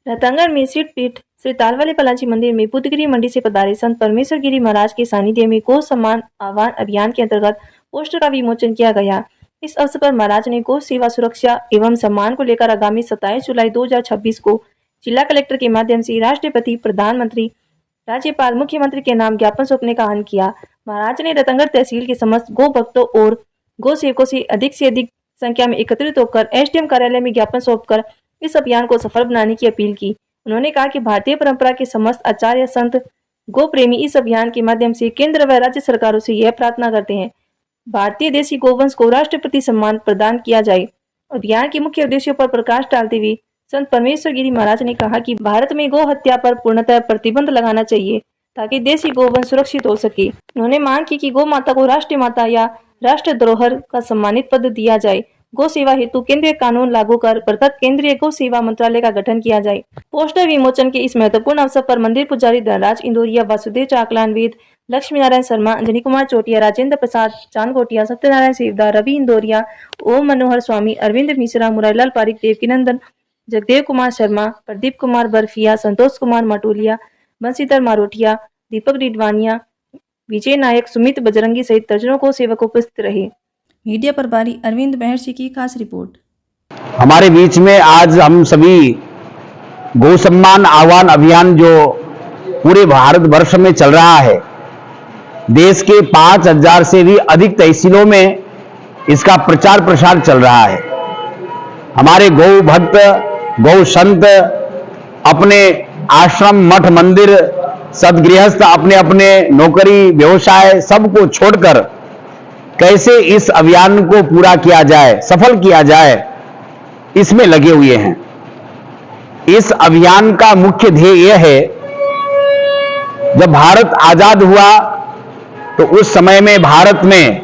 रतंगड़ में सिद्धपीठ श्री तालवाले बालाजी मंदिर में बुद्धगिरी मंडी से पधारे संत परमेश्वर गिरी महाराज के सानिध्य में गौ सम्मान आह्वान अभियान के अंतर्गत पोस्टर का विमोचन किया गया। इस अवसर पर महाराज ने गौ सेवा सुरक्षा एवं सम्मान को लेकर आगामी 27 जुलाई 2026 को जिला कलेक्टर के माध्यम से राष्ट्रपति, प्रधानमंत्री, राज्यपाल, मुख्यमंत्री के नाम ज्ञापन सौंपने का आह्वान किया। महाराज ने रतंगड़ तहसील के समस्त गौ भक्तों और गौ सेवकों से अधिक संख्या में एकत्रित होकर एसडीएम कार्यालय में ज्ञापन सौंपकर इस अभियान को सफल बनाने की अपील की। उन्होंने कहा कि भारतीय परंपरा के समस्त आचार्य, संत, गो प्रेमी इस अभियान के माध्यम से केंद्र व राज्य सरकारों से यह प्रार्थना करते हैं भारतीय देशी गोवंश को राष्ट्रपति सम्मान प्रदान किया जाए। अभियान के मुख्य उद्देश्यों पर प्रकाश डालते हुए संत परमेश्वर गिरी महाराज ने कहा कि भारत में गौ हत्या पर पूर्णतः प्रतिबंध लगाना चाहिए ताकि देशी गोवंश सुरक्षित हो सके। उन्होंने मांग की कि गौ माता को राष्ट्रीय माता या राष्ट्र धरोहर का सम्मानित पद दिया जाए। गौ सेवा हेतु केंद्रीय कानून लागू कर पृथक केंद्रीय गौ सेवा मंत्रालय का गठन किया जाए। पोस्टर विमोचन के इस महत्वपूर्ण अवसर पर मंदिर पुजारी धनराज इंदौरिया, वासुदेव चाकलान, वेद, लक्ष्मी नारायण शर्मा, अंजनी कुमार चोटिया, राजेंद्र प्रसाद चांदगोटिया, सत्यनारायण सेवदार, रवि इंदौरिया, ओम मनोहर स्वामी, अरविंद मिश्रा, मुरारीलाल पारिक, देवकीनंदन, जगदेव कुमार शर्मा, प्रदीप कुमार बर्फिया, संतोष कुमार माटोलिया, बंशीधर मारोटिया, दीपक डिडवानिया, विजय नायक, सुमित बजरंगी सहित दर्जनों को सेवक उपस्थित रहे। मीडिया प्रभारी अरविंद महर्षि की खास रिपोर्ट। हमारे बीच में आज हम सभी गौ सम्मान आह्वान अभियान जो पूरे भारत वर्ष में चल रहा है, देश के 5000 से भी अधिक तहसीलों में इसका प्रचार प्रसार चल रहा है। हमारे गौ भक्त, गौ संत अपने आश्रम, मठ, मंदिर, सदगृहस्थ अपने अपने नौकरी, व्यवसाय सबको छोड़कर कैसे इस अभियान को पूरा किया जाए, सफल किया जाए, इसमें लगे हुए हैं। इस अभियान का मुख्य ध्येय यह है, जब भारत आजाद हुआ तो उस समय में भारत में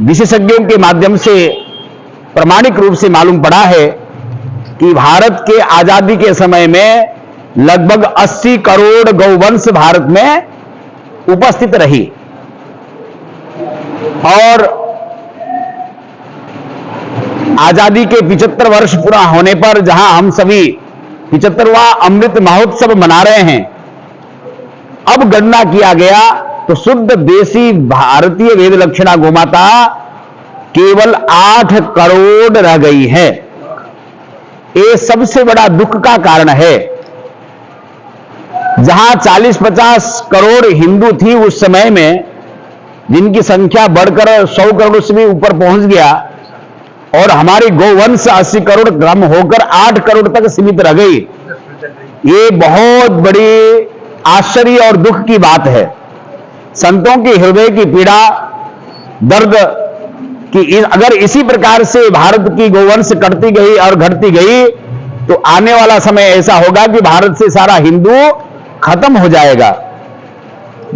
विशेषज्ञों के माध्यम से प्रामाणिक रूप से मालूम पड़ा है कि भारत के आजादी के समय में लगभग 80 करोड़ गौवंश भारत में उपस्थित रही और आजादी के 75 वर्ष पूरा होने पर जहां हम सभी 75वां अमृत महोत्सव मना रहे हैं, अब गणना किया गया तो शुद्ध देसी भारतीय वेद लक्षणा गोमाता केवल 8 करोड़ रह गई है। ये सबसे बड़ा दुख का कारण है। जहां 40-50 करोड़ हिंदू थी उस समय में, जिनकी संख्या बढ़कर 100 करोड़ से भी ऊपर पहुंच गया, और हमारी गौवंश 80 करोड़ कम होकर 8 करोड़ तक सीमित रह गई। ये बहुत बड़ी आश्चर्य और दुख की बात है। संतों के हृदय की पीड़ा, दर्द कि अगर इसी प्रकार से भारत की गौवंश कटती गई और घटती गई तो आने वाला समय ऐसा होगा कि भारत से सारा हिंदू खत्म हो जाएगा।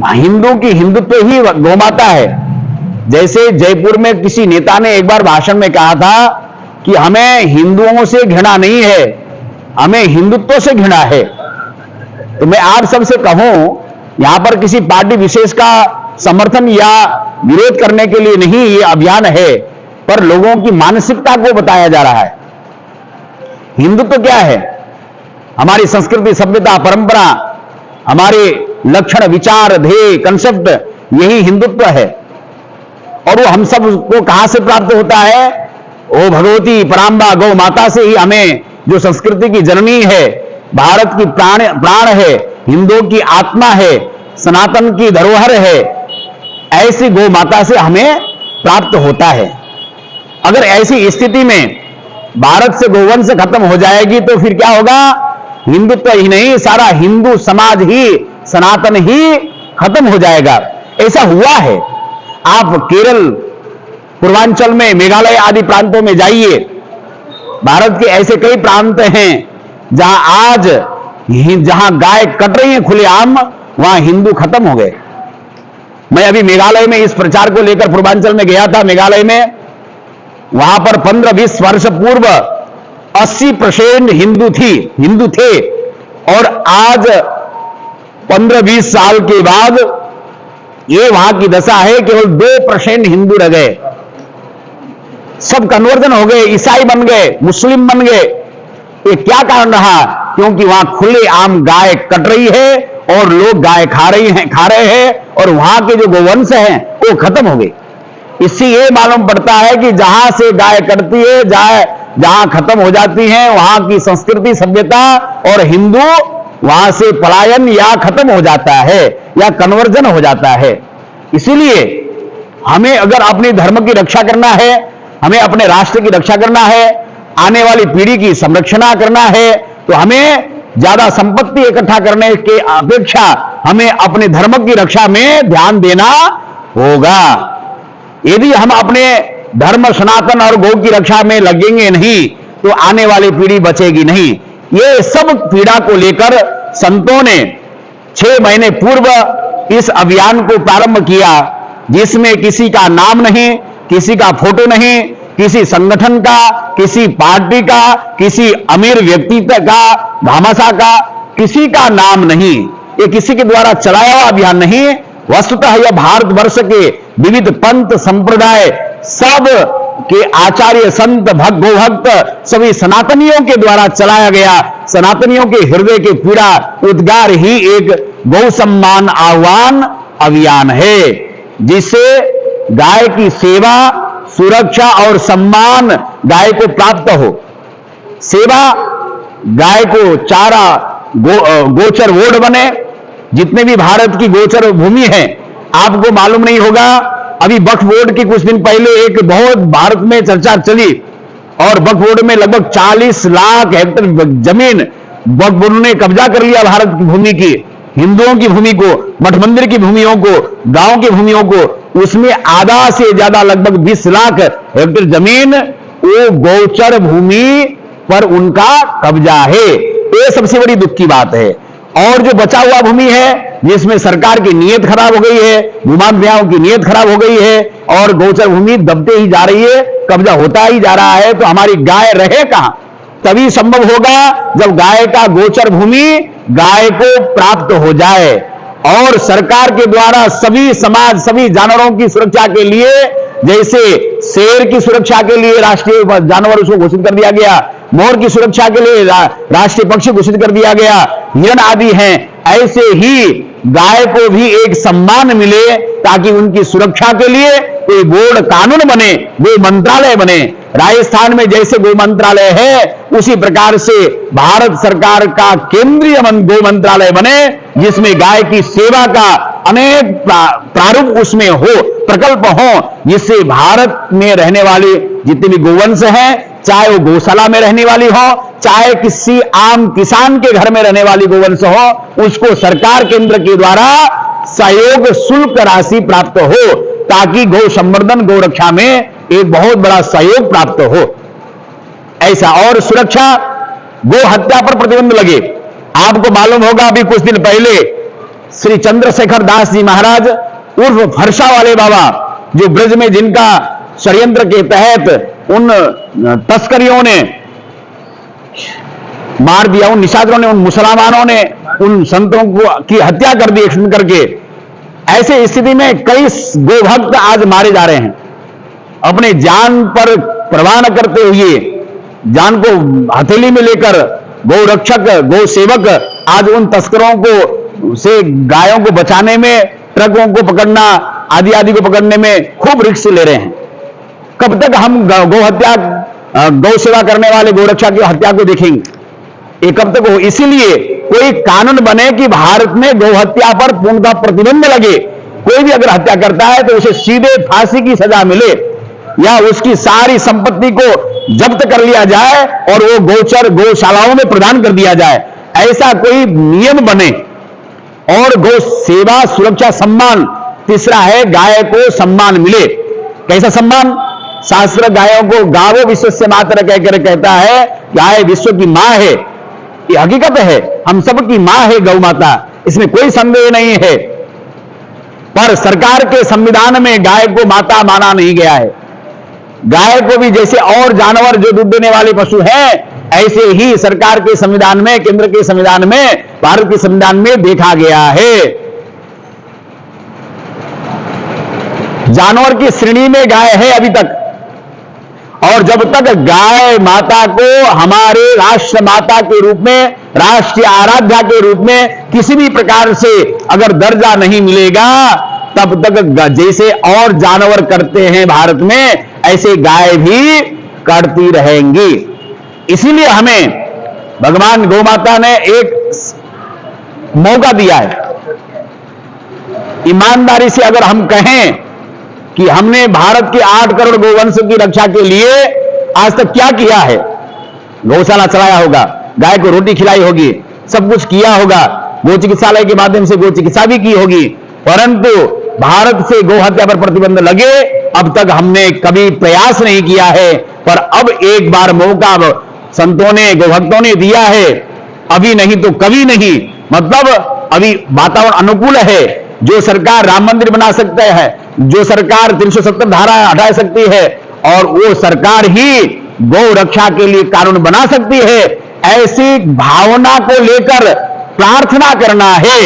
हिंदू की हिंदुत्व ही गौमाता है। जैसे जयपुर में किसी नेता ने एक बार भाषण में कहा था कि हमें हिंदुओं से घृणा नहीं है, हमें हिंदुत्व से घृणा है। तो मैं आप सबसे कहूं, यहां पर किसी पार्टी विशेष का समर्थन या विरोध करने के लिए नहीं ये अभियान है, पर लोगों की मानसिकता को बताया जा रहा है। हिंदुत्व क्या है? हमारी संस्कृति, सभ्यता, परंपरा, हमारे लक्षण, विचार, ध्येय, कंसेप्ट, यही हिंदुत्व है। और वो हम सब को कहां से प्राप्त होता है? ओ भगवती पराम्बा गौ माता से ही हमें, जो संस्कृति की जननी है, भारत की प्राण है, हिंदुओं की आत्मा है, सनातन की धरोहर है, ऐसी गौ माता से हमें प्राप्त होता है। अगर ऐसी स्थिति में भारत से गौवंश खत्म हो जाएगी तो फिर क्या होगा? हिंदुत्व ही नहीं, सारा हिंदू समाज ही, सनातन ही खत्म हो जाएगा। ऐसा हुआ है। आप केरल, पूर्वांचल में, मेघालय आदि प्रांतों में जाइए, भारत के ऐसे कई प्रांत हैं जहां आज जहां गाय कट रही है खुलेआम, वहां हिंदू खत्म हो गए। मैं अभी मेघालय में इस प्रचार को लेकर पूर्वांचल में गया था। मेघालय में वहां पर 15-20 वर्ष पूर्व 80% हिंदू थे, और आज 15-20 साल के बाद ये वहां की दशा है, केवल 2% हिंदू रह गए। सब कन्वर्जन हो गए, ईसाई बन गए, मुस्लिम बन गए। ये क्या कारण रहा? क्योंकि वहां खुलेआम गाय कट रही है और लोग गाय खा रहे हैं और वहां के जो गोवंश हैं वो खत्म हो गए। इससे ये मालूम पड़ता है कि जहां से गाय कटती है, जहां खत्म हो जाती है, वहां की संस्कृति, सभ्यता और हिंदू वहां से पलायन या खत्म हो जाता है या कन्वर्जन हो जाता है। इसीलिए हमें अगर अपने धर्म की रक्षा करना है, हमें अपने राष्ट्र की रक्षा करना है, आने वाली पीढ़ी की संरक्षण करना है, तो हमें ज्यादा संपत्ति इकट्ठा करने के अपेक्षा हमें अपने धर्म की रक्षा में ध्यान देना होगा। यदि हम अपने धर्म सनातन और गौ की रक्षा में लगेंगे नहीं तो आने वाली पीढ़ी बचेगी नहीं। ये सब पीड़ा को लेकर संतों ने 6 महीने पूर्व इस अभियान को प्रारंभ किया, जिसमें किसी का नाम नहीं, किसी का फोटो नहीं, किसी संगठन का, किसी पार्टी का, किसी अमीर व्यक्ति का, भामाशाह का, किसी का नाम नहीं। ये किसी के द्वारा चलाया हुआ अभियान नहीं। वस्तुतः यह भारतवर्ष के विविध पंथ संप्रदाय, सब के आचार्य, संत, गोभक्त सभी सनातनियों के द्वारा चलाया गया, सनातनियों के हृदय के पीड़ा उद्गार ही एक गौ सम्मान आह्वान अभियान है, जिससे गाय की सेवा, सुरक्षा और सम्मान गाय को प्राप्त हो। सेवा, गाय को चारा गोचर वोड बने। जितने भी भारत की गोचर भूमि है, आपको मालूम नहीं होगा, अभी वक्फ बोर्ड की कुछ दिन पहले एक बहुत भारत में चर्चा चली और वक्फ बोर्ड में लगभग 40 लाख हेक्टेयर जमीन वक्फ बोर्ड ने कब्जा कर लिया भारत की भूमि की, हिंदुओं की भूमि को, मठ मंदिर की भूमियों को, गांव की भूमियों को। उसमें आधा से ज्यादा लगभग 20 लाख हेक्टेयर जमीन वो गोचर भूमि पर उनका कब्जा है। ये सबसे बड़ी दुख की बात है। और जो बचा हुआ भूमि है, जिसमें सरकार की नीयत खराब हो गई है, भूमाफियाओं की नीयत खराब हो गई है और गोचर भूमि दबते ही जा रही है, कब्जा होता ही जा रहा है, तो हमारी गाय रहे कहां? तभी संभव होगा जब गाय का गोचर भूमि गाय को प्राप्त हो जाए। और सरकार के द्वारा सभी समाज, सभी जानवरों की सुरक्षा के लिए, जैसे शेर की सुरक्षा के लिए राष्ट्रीय जानवर उसको घोषित कर दिया गया, मोर की सुरक्षा के लिए राष्ट्रीय पक्षी घोषित कर दिया गया, हिरण आदि हैं, ऐसे ही गाय को भी एक सम्मान मिले ताकि उनकी सुरक्षा के लिए कोई बोर्ड कानून बने, गो मंत्रालय बने। राजस्थान में जैसे गो मंत्रालय है, उसी प्रकार से भारत सरकार का केंद्रीय गो मंत्रालय बने, जिसमें गाय की सेवा का अनेक प्रारूप उसमें हो, प्रकल्प हो, जिससे भारत में रहने वाले जितने भी गोवंश हैं, चाहे वो गौशाला में रहने वाली हो, चाहे किसी आम किसान के घर में रहने वाली गोवंश हो, उसको सरकार केंद्र के द्वारा सहयोग शुल्क राशि प्राप्त हो, ताकि गौ संवर्धन, गौ रक्षा में एक बहुत बड़ा सहयोग प्राप्त हो। ऐसा और सुरक्षा, गो हत्या पर प्रतिबंध लगे। आपको मालूम होगा, अभी कुछ दिन पहले श्री चंद्रशेखर दास जी महाराज उर्फ फरसा वाले बाबा, जो ब्रज में जिनका षड्यंत्र के तहत उन तस्करियों ने मार दिया, उन निशाचरों ने, उन मुसलमानों ने उन संतों को की हत्या कर दी एक्शन करके। ऐसे स्थिति में कई गोभक्त आज मारे जा रहे हैं। अपने जान पर परवाह न करते हुए, जान को हथेली में लेकर गौ रक्षक, गौ सेवक आज उन तस्करों को से गायों को बचाने में, ट्रकों को पकड़ना आदि आदि को पकड़ने में खूब रिस्क ले रहे हैं। कब तक हम गौ हत्या, गौ सेवा करने वाले गौ रक्षा की हत्या को देखेंगे? ये कब तक हो? इसीलिए कोई कानून बने कि भारत में गौ हत्या पर पूर्णतः प्रतिबंध लगे। कोई भी अगर हत्या करता है तो उसे सीधे फांसी की सजा मिले या उसकी सारी संपत्ति को जब्त कर लिया जाए और वो गोचर गौशालाओं में प्रदान कर दिया जाए। ऐसा कोई नियम बने। और गौ सेवा, सुरक्षा, सम्मान, तीसरा है गाय को सम्मान मिले। कैसा सम्मान? शास्त्र गायों को गावो विश्वस्य मातरः कहकर कहता है, गाय विश्व की मां है। ये हकीकत है, हम सबकी मां है गौ माता, इसमें कोई संदेह नहीं है। पर सरकार के संविधान में गाय को माता माना नहीं गया है। गाय को भी जैसे और जानवर जो दूध देने वाले पशु हैं, ऐसे ही सरकार के संविधान में, केंद्र के संविधान में, भारत के संविधान में देखा गया है। जानवर की श्रेणी में गाय है अभी तक, और जब तक गाय माता को हमारे राष्ट्र माता के रूप में, राष्ट्रीय आराध्या के रूप में किसी भी प्रकार से अगर दर्जा नहीं मिलेगा, तब तक जैसे और जानवर करते हैं भारत में, ऐसे गाय भी करती रहेंगी। इसीलिए हमें भगवान गौ माता ने एक मौका दिया है। ईमानदारी से अगर हम कहें कि हमने भारत के 8 करोड़ गोवंश की रक्षा के लिए आज तक क्या किया है, गौशाला चलाया होगा, गाय को रोटी खिलाई होगी, सब कुछ किया होगा, गौ चिकित्सालय के माध्यम से गौ चिकित्सा भी की होगी, परंतु भारत से गौ हत्या पर प्रतिबंध लगे अब तक हमने कभी प्रयास नहीं किया है। पर अब एक बार मौका संतों ने, गौभक्तों ने दिया है, अभी नहीं तो कभी नहीं। मतलब अभी वातावरण अनुकूल है, जो सरकार राम मंदिर बना सकते हैं, जो सरकार 370 धारा हटा सकती है, और वो सरकार ही गौ रक्षा के लिए कानून बना सकती है, ऐसी भावना को लेकर प्रार्थना करना है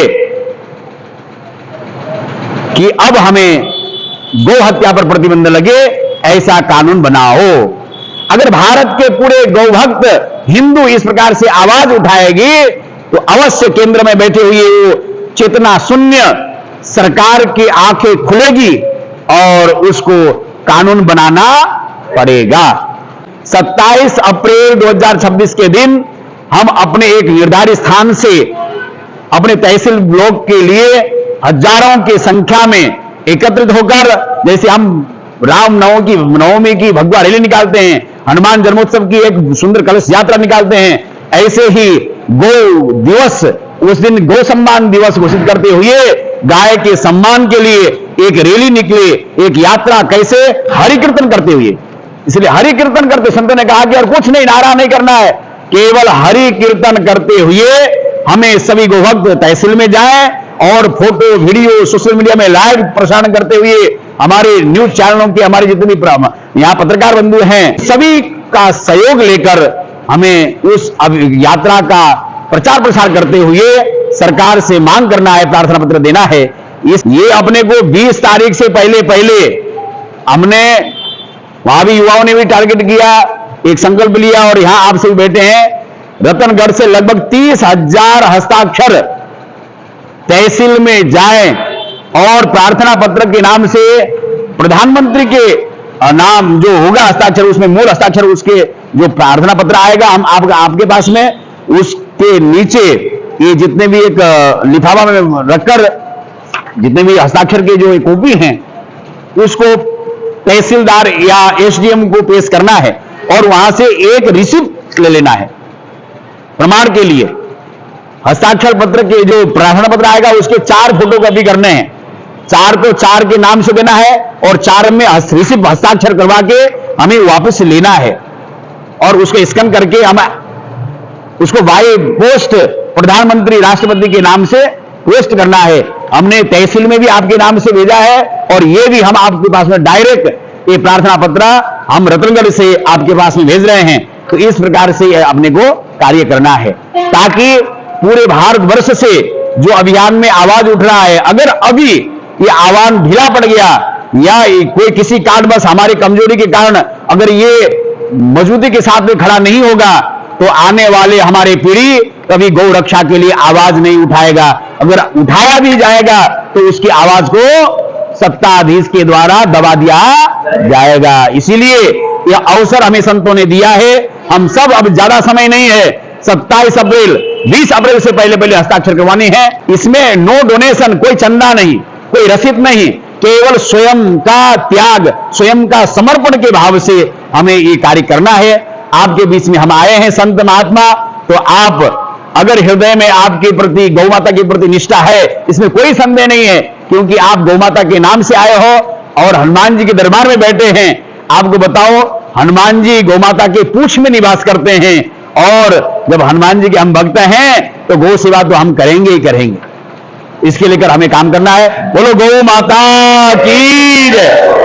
कि अब हमें गौ हत्या पर प्रतिबंध लगे, ऐसा कानून बनाओ। अगर भारत के पूरे गौभक्त हिंदू इस प्रकार से आवाज उठाएगी तो अवश्य केंद्र में बैठे हुए वो चेतना शून्य सरकार की आंखें खुलेगी और उसको कानून बनाना पड़ेगा। 27 अप्रैल 2026 के दिन हम अपने एक निर्धारित स्थान से अपने तहसील ब्लॉक के लिए हजारों की संख्या में एकत्रित होकर, जैसे हम राम नवमी की भगवा रैली निकालते हैं, हनुमान जन्मोत्सव की एक सुंदर कलश यात्रा निकालते हैं, ऐसे ही गौ दिवस, उस दिन गौ सम्मान दिवस घोषित करते हुए गाय के सम्मान के लिए एक रैली निकले, एक यात्रा, कैसे हरि कीर्तन करते हुए। इसलिए हरि कीर्तन करते, संतों ने कहा कि और कुछ नहीं, नारा नहीं करना है, केवल हरि कीर्तन करते हुए हमें सभी गौभक्त तहसील में जाएं और फोटो वीडियो सोशल मीडिया में लाइव प्रसारण करते हुए हमारे न्यूज चैनलों के, हमारे जितने भी यहाँ पत्रकार बंधु हैं, सभी का सहयोग लेकर हमें उस यात्रा का प्रचार प्रसार करते हुए सरकार से मांग करना है, प्रार्थना पत्र देना है। ये अपने को 20 तारीख से पहले हमने, वहां भी युवाओं ने भी टारगेट किया, एक संकल्प लिया, और यहां आप सभी बैठे हैं, रतनगढ़ से लगभग 30,000 हस्ताक्षर तहसील में जाएं और प्रार्थना पत्र के नाम से प्रधानमंत्री के नाम जो होगा हस्ताक्षर, उसमें मूल हस्ताक्षर, उसके जो प्रार्थना पत्र आएगा हम आपके पास में, उसके नीचे ये जितने भी एक लिफाफा में रखकर जितने भी हस्ताक्षर के जो कॉपी हैं उसको तहसीलदार या एसडीएम को पेश करना है और वहां से एक रिसिप्ट ले लेना है प्रमाण के लिए। हस्ताक्षर पत्र के जो प्रार्थना पत्र आएगा उसके 4 फोटोकॉपी करने हैं, 4 को 4 के नाम से देना है और 4 में रिसिप्ट हस्ताक्षर करवा के हमें वापस लेना है और उसको स्कैन करके हम उसको बाय पोस्ट प्रधानमंत्री राष्ट्रपति के नाम से पोस्ट करना है। हमने तहसील में भी आपके नाम से भेजा है और ये भी हम आपके पास में डायरेक्ट ये प्रार्थना पत्र हम रतनगढ़ से आपके पास में भेज रहे हैं। तो इस प्रकार से अपने को कार्य करना है ताकि पूरे भारतवर्ष से जो अभियान में आवाज उठ रहा है, अगर अभी ये आह्वान ढीला पड़ गया या कोई किसी कारणवश हमारी कमजोरी के कारण अगर ये मजबूती के साथ में खड़ा नहीं होगा तो आने वाले हमारे पीढ़ी कभी गौ रक्षा के लिए आवाज नहीं उठाएगा। अगर उठाया भी जाएगा तो उसकी आवाज को सत्ताधीश के द्वारा दबा दिया जाएगा। इसीलिए यह अवसर हमें संतों ने दिया है। हम सब, अब ज्यादा समय नहीं है, 27 अप्रैल 20 अप्रैल से पहले हस्ताक्षर करवानी है। इसमें नो डोनेशन, कोई चंदा नहीं, कोई रसीद नहीं, केवल स्वयं का त्याग, स्वयं का समर्पण के भाव से हमें ये कार्य करना है। आपके बीच में हम आए हैं संत महात्मा, तो आप अगर हृदय में आपके प्रति गौ माता के प्रति निष्ठा है, इसमें कोई संदेह नहीं है, क्योंकि आप गौ माता के नाम से आए हो और हनुमान जी के दरबार में बैठे हैं। आपको बताओ, हनुमान जी गौ माता के पूंछ में निवास करते हैं और जब हनुमान जी के हम भक्त हैं तो गौ सेवा तो हम करेंगे ही करेंगे। इसके लेकर हमें काम करना है। बोलो गौ माता की जय।